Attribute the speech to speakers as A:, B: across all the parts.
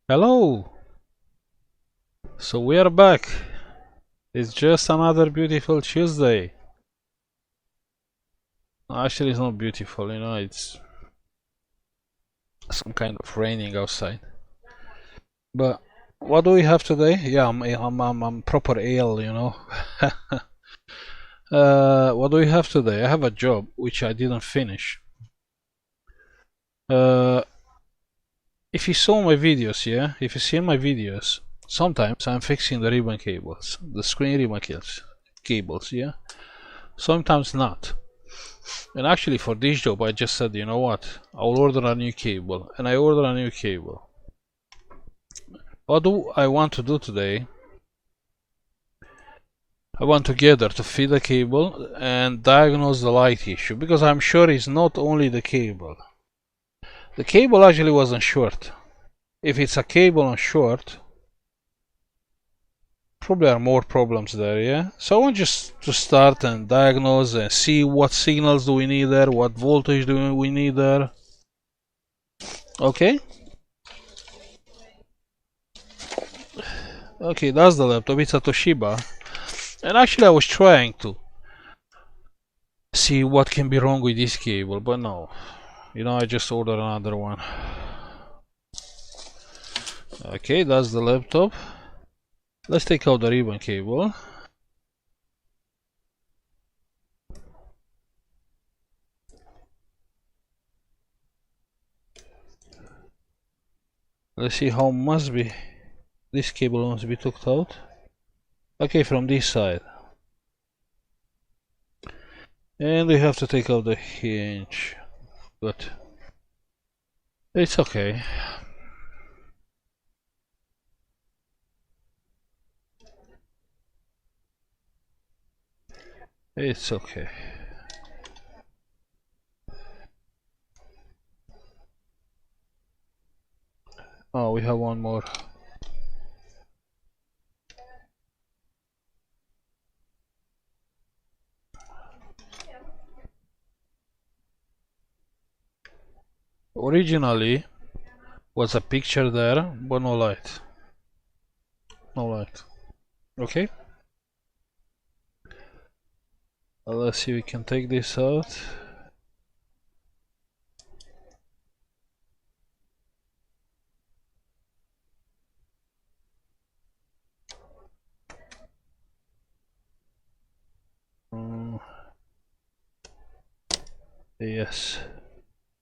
A: Hello! So we are back. It's just another beautiful Tuesday. Actually, it's not beautiful, it's some kind of raining outside. But what do we have today? Yeah, I'm proper ill. What do we have today? I have a job which I didn't finish. Uh, if you saw my videos, yeah, if you see my videos, sometimes I'm fixing the ribbon cables, the screen ribbon cables, yeah. Sometimes not. And actually for this job I just said, you know what, I'll order a new cable, and I order a new cable. What do I want to do today? I want together to feed the cable and diagnose the light issue, because I'm sure it's not only the cable. The cable actually wasn't short. If it's a cable on short, probably are more problems there, yeah? So I want just to start and diagnose and see what signals do we need there, what voltage do we need there. Okay? Okay, that's the laptop. It's a Toshiba. And actually I was trying to see what can be wrong with this cable, but no. I just ordered another one. Okay, that's the laptop. Let's take out the ribbon cable. Let's see how this cable must be took out. Okay, from this side. And we have to take out the hinge. But it's okay. It's okay. Oh, we have one more. Originally was a picture there, but no light. No light. Okay. Let's see if we can take this out. Yes.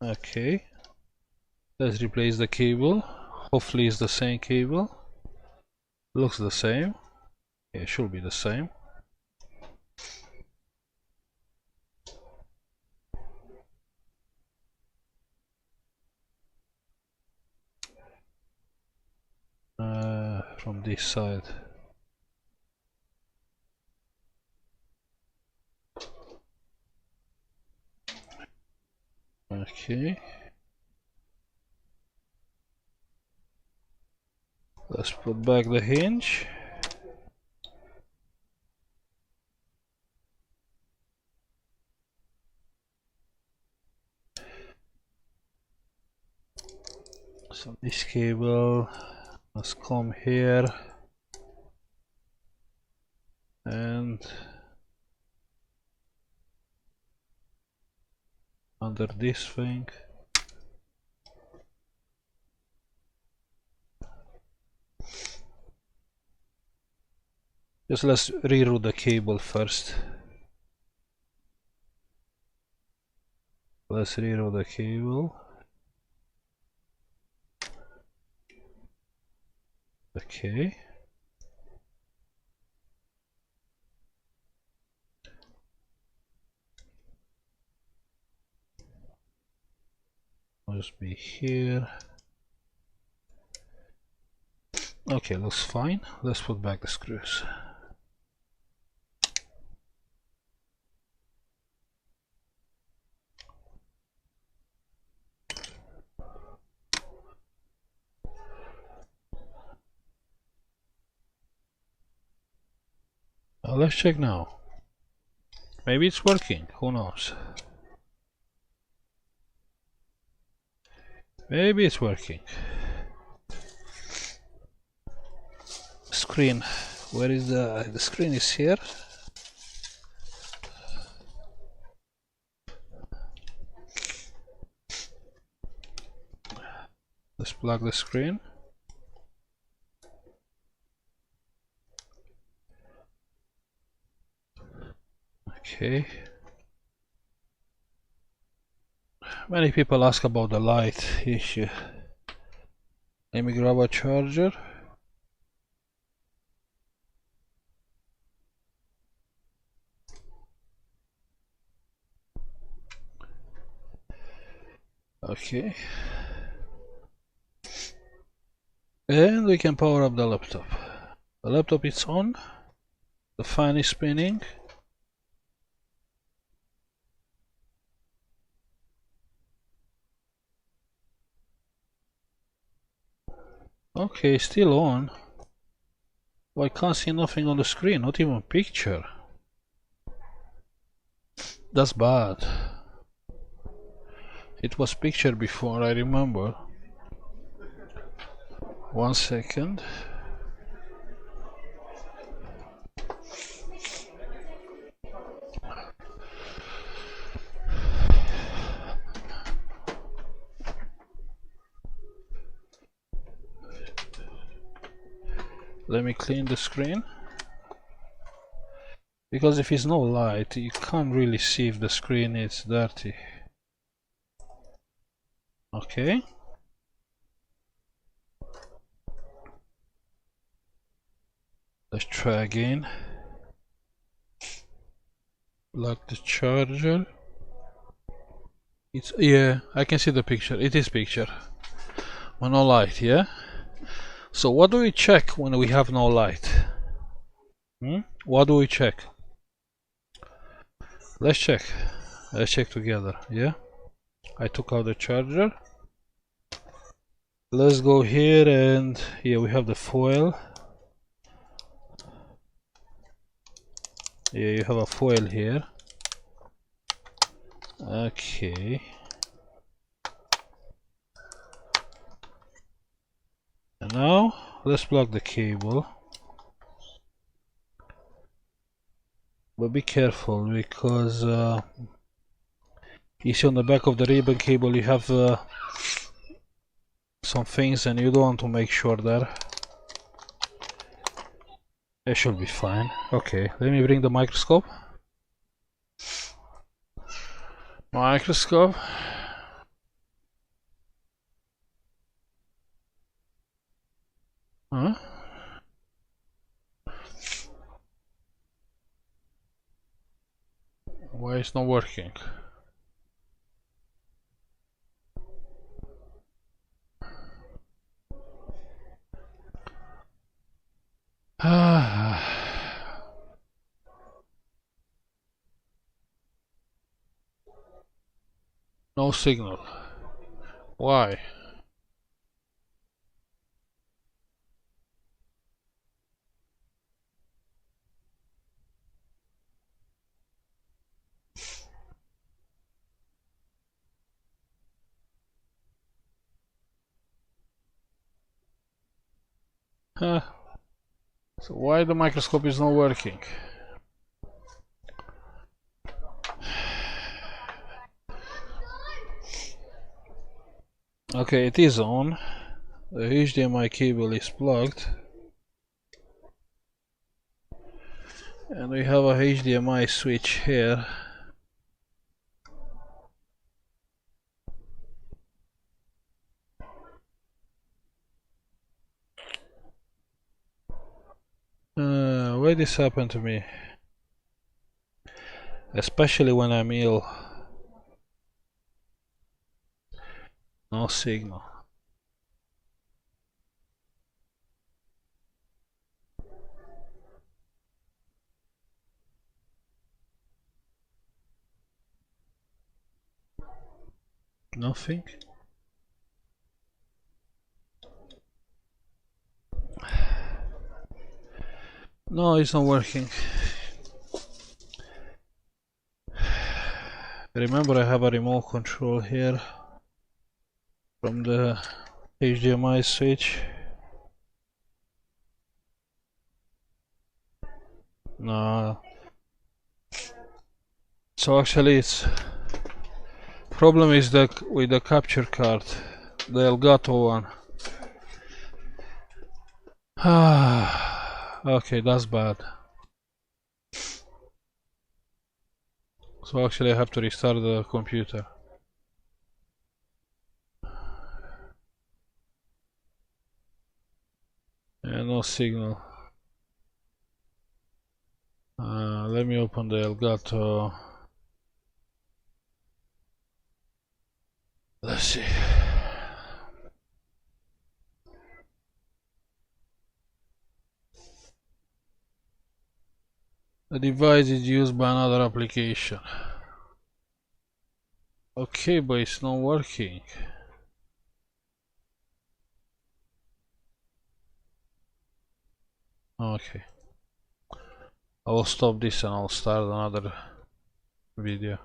A: Okay. Let's replace the cable. Hopefully it's the same cable. Looks the same. Yeah, it should be the same. From this side. Okay. Let's put back the hinge. So this cable must come here and under this thing. Just let's reroute the cable first. Let's reroute the cable. Okay. Must be here. Okay, looks fine. Let's put back the screws. Let's check now. Maybe it's working, who knows? Maybe it's working. screen. Where is the screen is here. Let's plug the screen. Okay. Many people ask about the light issue. Let me grab a charger. Okay. And we can power up the laptop. The laptop is on. The fan is spinning. Okay, still on. Well, I can't see nothing on the screen, not even picture. That's bad. It was picture before, I remember. 1 second. Let me clean the screen. Because if it's no light, you can't really see if the screen is dirty. Okay. Let's try again. Plug the charger. It's, yeah, I can see the picture. It is picture. But no light, yeah? So what do we check when we have no light? What do we check? Let's check. Let's check together, yeah? I took out the charger. Let's go here and yeah, we have the foil. Yeah, you have a foil here. Okay. And now let's plug the cable. But be careful because you see on the back of the ribbon cable you have some things and you don't want to make sure there. It should be fine. Okay, let me bring the microscope. Microscope. Huh? Why it's not working? No signal. Why? So why the microscope is not working? Okay, it is on. The HDMI cable is plugged. And we have a HDMI switch here. Why this happened to me? Especially when I'm ill. No signal. Nothing. No, it's not working. Remember, I have a remote control here from the HDMI switch. No. So actually it's problem is that with the capture card, the Elgato one. Okay, that's bad. So actually I have to restart the computer. Yeah, no signal. Let me open the Elgato. Let's see. The device is used by another application. Okay, but it's not working. Okay. I will stop this and I'll start another video.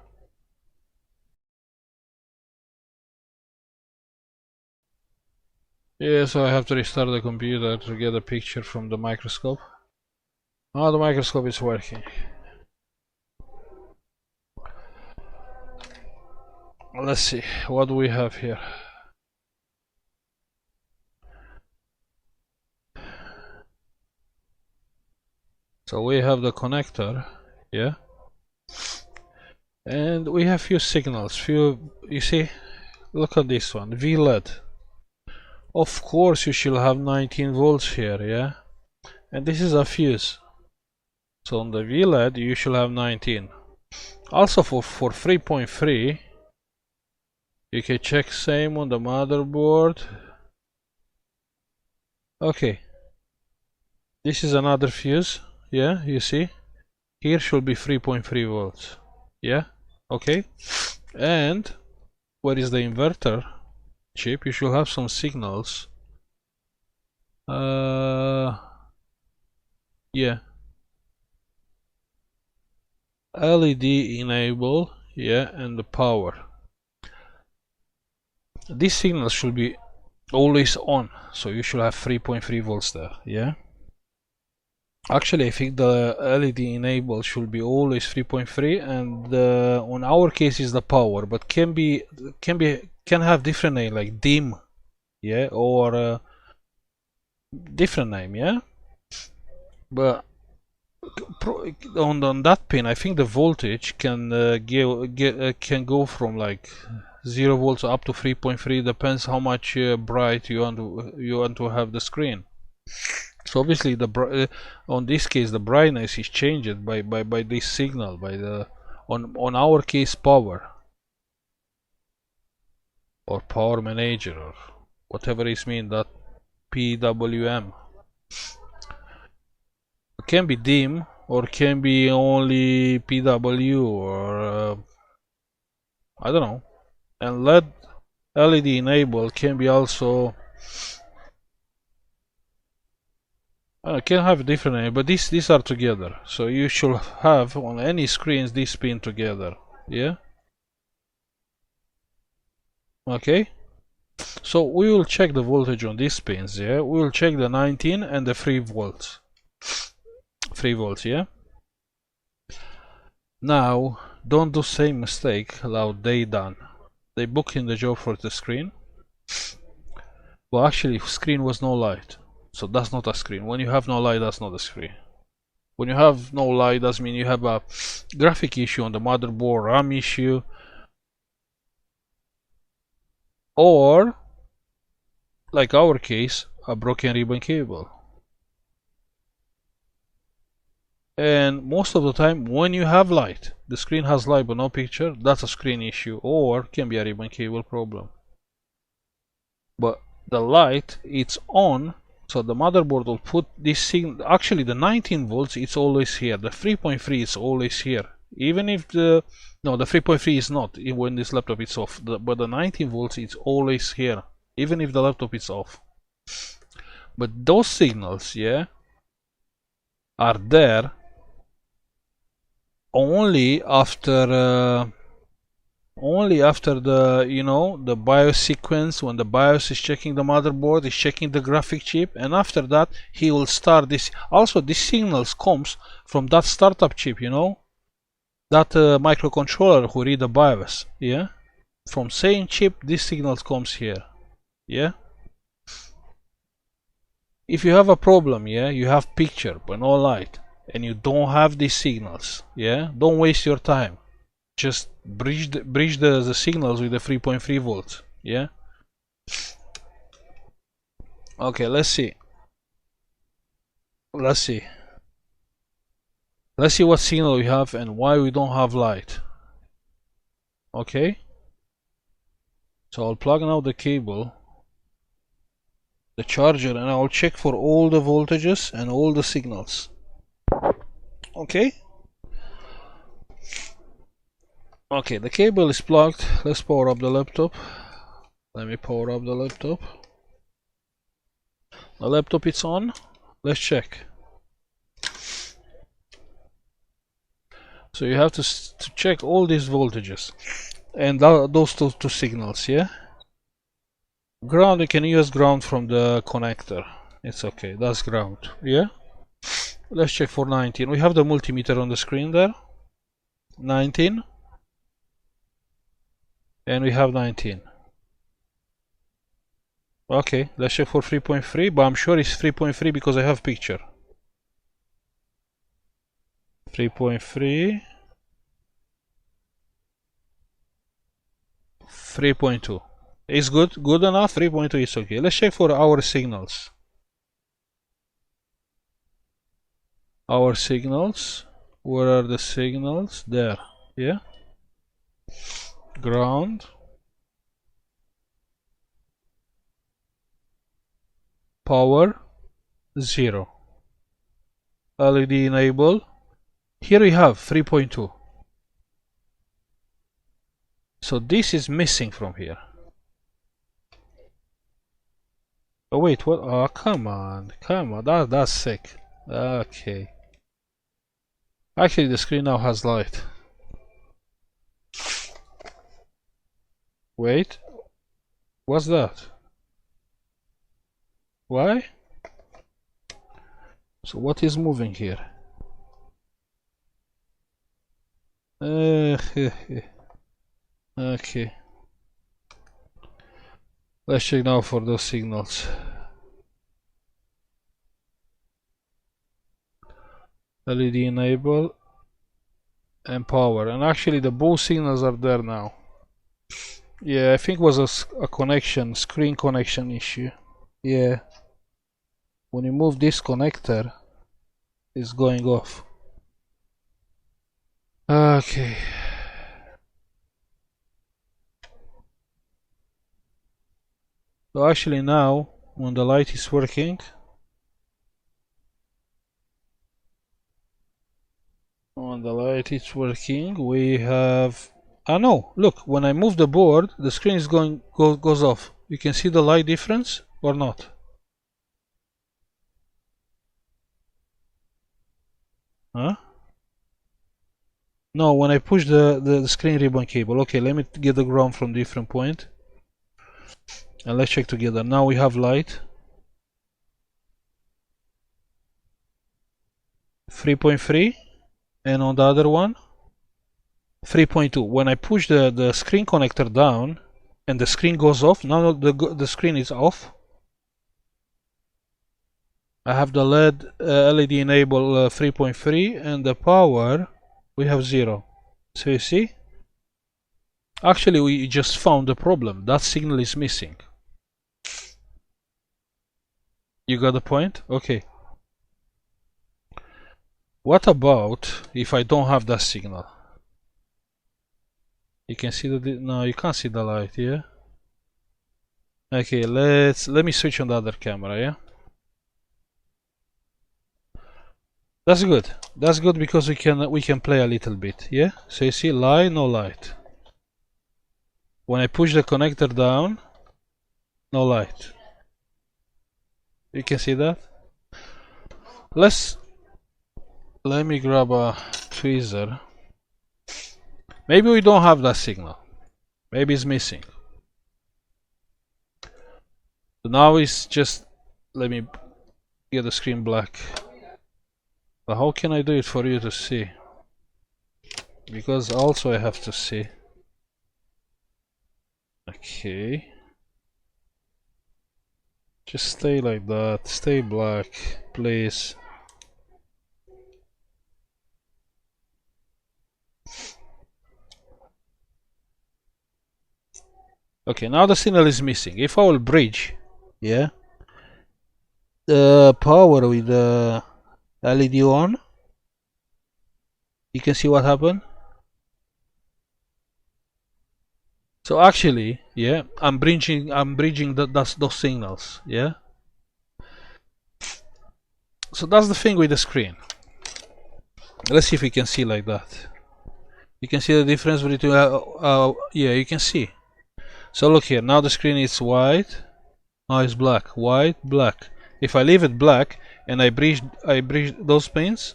A: Yeah, so I have to restart the computer to get a picture from the microscope. Oh, the microscope is working. Let's see, what do we have here? So we have the connector, yeah? And we have few signals, you see, look at this one, VLED. Of course you should have 19 volts here, yeah? And this is a fuse. So on the VLED you should have 19. Also for 3.3, you can check same on the motherboard. Okay. This is another fuse, yeah, you see? Here should be 3.3 volts, yeah? Okay. And where is the inverter chip? You should have some signals. Yeah. LED enable, yeah, and the power. These signals should be always on, so you should have 3.3 volts there, yeah? Actually, I think the LED enable should be always 3.3, and on our case is the power, but can have different name like dim, yeah, or different name, yeah. But on that pin, I think the voltage can can go from like 0 volts up to 3.3. Depends how much bright you want to have the screen. So obviously on this case the brightness is changed by this signal, by the on our case power or power manager or whatever is mean that PWM. It can be dim or can be only PW or I don't know. And LED enable can be also can have different name, but these are together. So you should have on any screens this pin together. Yeah. Okay. So we will check the voltage on these pins. Yeah. We will check the 19 and the 3 volts. 3 volts. Yeah. Now don't do same mistake like they done. They book in the job for the screen. Well, actually, screen was no light. So that's not a screen. When you have no light, that's not a screen. When you have no light, that means you have a graphic issue on the motherboard, RAM issue, or, like our case, a broken ribbon cable. And most of the time, when you have light, the screen has light but no picture, that's a screen issue, or can be a ribbon cable problem. But the light, it's on. So the motherboard will put this signal. Actually, the 19 volts it's always here. The 3.3 is always here. Even if the 3.3 is not when this laptop is off. But the 19 volts it's always here, even if the laptop is off. But those signals, yeah, are there only after only after the, you know, the BIOS sequence, when the BIOS is checking the motherboard, is checking the graphic chip, and after that he will start this. Also, these signals comes from that startup chip, you know, that microcontroller who read the BIOS. Yeah, from same chip this signals comes here. Yeah, if you have a problem, yeah, you have picture but no light, and you don't have these signals, yeah, don't waste your time. Just bridge the signals with the 3.3 volts. Yeah. Okay, let's see. Let's see. Let's see what signal we have and why we don't have light. Okay. So I'll plug now the cable, the charger, and I'll check for all the voltages and all the signals. Okay. Okay, the cable is plugged. Let's power up the laptop. Let me power up the laptop. The laptop is on. Let's check. So you have to check all these voltages and those two signals. Yeah. Ground, you can use ground from the connector. It's okay. That's ground. Yeah. Let's check for 19. We have the multimeter on the screen there. 19. And we have 19. Okay, let's check for 3.3, but I'm sure it's 3.3 because I have picture. 3.3. 3.2. Is good enough. 3.2 is okay. Let's check for our signals. Our signals. Where are the signals? There. Yeah. Ground. Power 0. LED enable. Here we have 3.2. So this is missing from here. Oh wait, what? Oh, come on. That's sick. Okay. Actually, the screen now has light. Wait. What's that? Why? So what is moving here? Okay. Let's check now for those signals. LED enable and power, and actually the both signals are there now. Yeah, I think it was a connection, screen connection issue. Yeah, when you move this connector, it's going off. Okay. So actually now, when the light is working, we have. Ah no! Look, when I move the board, the screen is goes off. You can see the light difference or not? Huh? No, when I push the screen ribbon cable. Okay, let me get the ground from different point. And let's check together. Now we have light. 3.3. And on the other one, 3.2. When I push the screen connector down and the screen goes off, now the screen is off. I have the LED enable 3.3 and the power we have 0. So you see? Actually, we just found the problem. That signal is missing. You got the point? Okay. What about if I don't have that signal? You can see no, you can't see the light, yeah? Okay, let me switch on the other camera, yeah? That's good. That's good because we can play a little bit, yeah? So you see light, no light. When I push the connector down, no light. You can see that? Let me grab a tweezer. Maybe we don't have that signal. Maybe it's missing. So now it's just, let me get the screen black. But how can I do it for you to see? Because also I have to see. Okay. Just stay like that. Stay black, please. Okay, now the signal is missing. If I will bridge, yeah, the power with the LED on, you can see what happened. So actually, yeah, I'm bridging those signals, yeah. So that's the thing with the screen. Let's see if we can see like that. You can see the difference between, yeah, you can see. So look here, now the screen is white, now it's black, white, black. If I leave it black and I bridge those pins,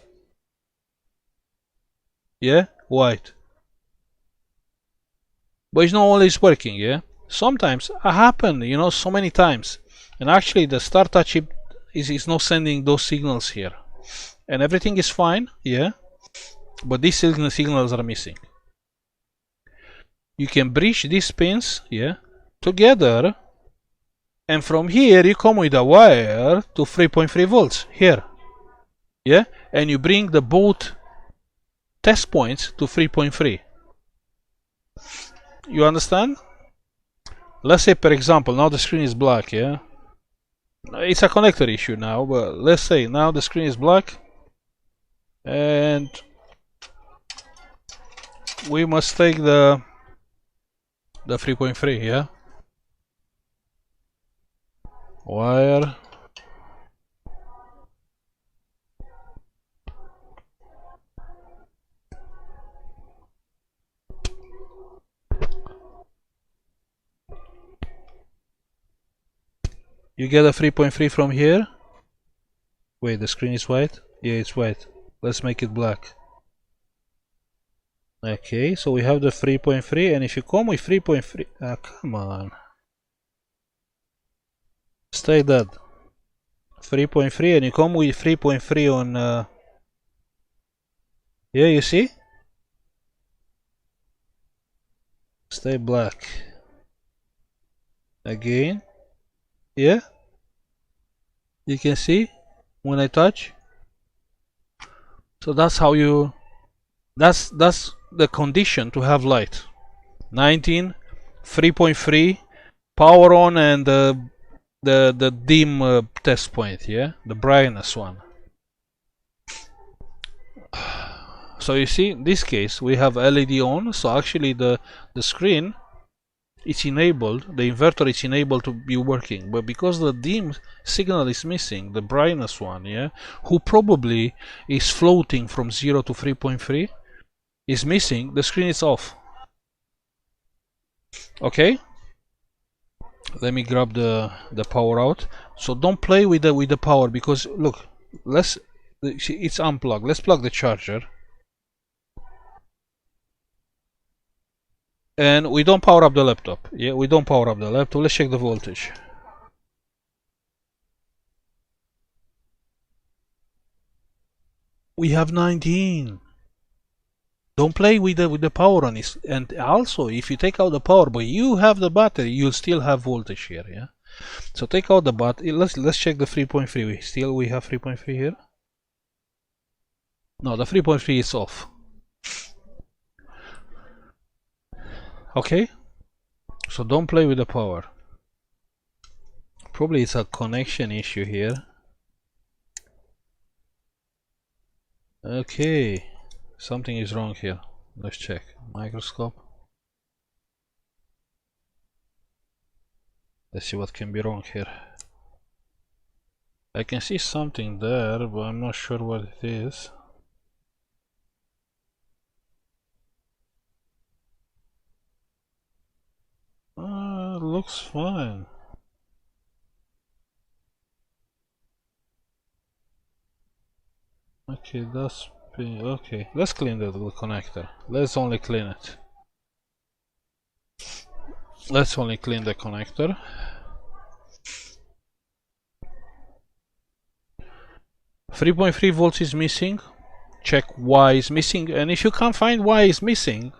A: yeah, white. But it's not always working, yeah. Sometimes it happen, you know, so many times, and actually the StarTouch chip is not sending those signals here, and everything is fine, yeah. But these signals are missing. You can bridge these pins, yeah, together, and from here you come with a wire to 3.3 volts here, yeah, and you bring the both test points to 3.3. You understand? Let's say, for example, now the screen is black, yeah. It's a connector issue now, but let's say now the screen is black, and we must take the 3.3, yeah. Wire. You get a 3.3 from here. Wait, the screen is white? Yeah, it's white. Let's make it black. Okay, so we have the 3.3, and if you come with 3.3, come on. Stay dead. 3.3, and you come with 3.3 on, yeah, you see? Stay black. Again. Yeah? You can see when I touch. So that's how you, that's the condition to have light. 19, 3.3, power on, and the dim test point, yeah, the brightness one. So you see, in this case we have LED on, so actually the screen is enabled, the inverter is enabled to be working, but because the dim signal is missing, the brightness one, yeah, who probably is floating from 0 to 3.3 is missing, the screen is off. Okay, let me grab the power out. So don't play with the power, because look, it's unplugged. Let's plug the charger, and we don't power up the laptop. Yeah, we don't power up the laptop. Let's check the voltage. We have 19. Don't play with the power on it. And also, if you take out the power, but you have the battery, you'll still have voltage here. Yeah. So take out the battery. Let's check the 3.3. We have 3.3 here. No, the 3.3 is off. Okay. So don't play with the power. Probably it's a connection issue here. Okay. Something is wrong here. Let's check. Microscope. Let's see what can be wrong here. I can see something there, but I'm not sure what it is. Looks fine. Okay, that's okay. Let's clean the connector. Let's only clean it. Let's only clean the connector. .3 volts is missing. Check why is missing, and if you can't find why is missing,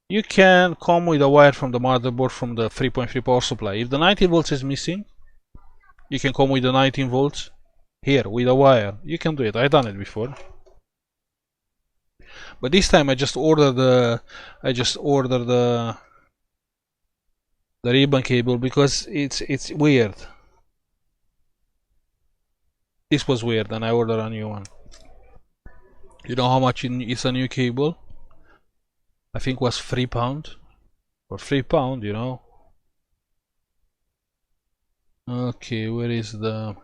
A: you can come with a wire from the motherboard from the 3.3 power supply. If the 19 volts is missing, you can come with the 19 volts here with a wire. You can do it. I've done it before. But this time I just ordered the ribbon cable because it's weird. This was weird and I ordered a new one. You know how much is a new cable? I think it was £3. For £3, you know. Okay, where is the...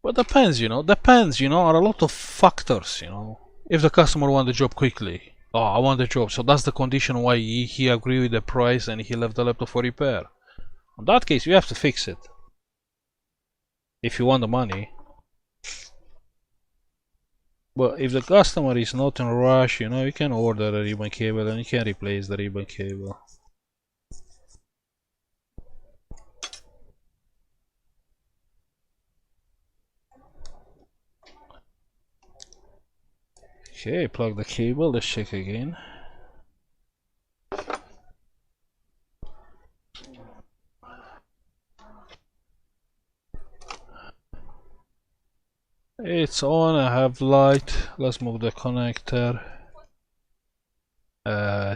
A: But depends, you know, are a lot of factors, you know. If the customer wants the job quickly, oh, I want the job, so that's the condition why he agreed with the price and he left the laptop for repair. In that case, you have to fix it. If you want the money. But if the customer is not in a rush, you know, you can order a ribbon cable and you can replace the ribbon cable. Okay, plug the cable, let's check again. It's on, I have light. Let's move the connector.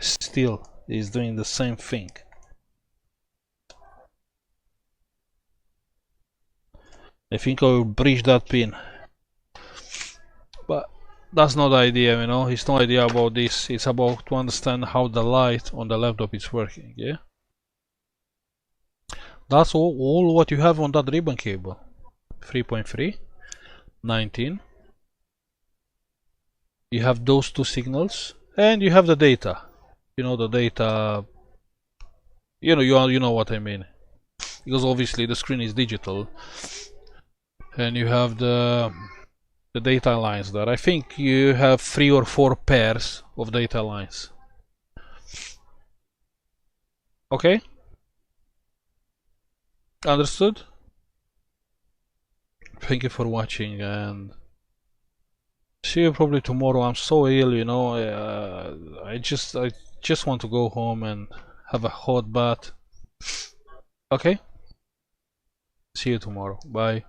A: Still is doing the same thing. I think I will breach that pin. But that's not the idea, you know. It's no idea about this. It's about to understand how the light on the laptop is working, yeah? That's all what you have on that ribbon cable. 3.3, 19. You have those two signals, and you have the data. You know the data. You know what I mean. Because obviously the screen is digital, and you have the data lines there. I think you have 3 or 4 pairs of data lines. Okay? Understood? Thank you for watching and see you probably tomorrow. I'm so ill, you know. I just want to go home and have a hot bath. Okay? See you tomorrow. Bye.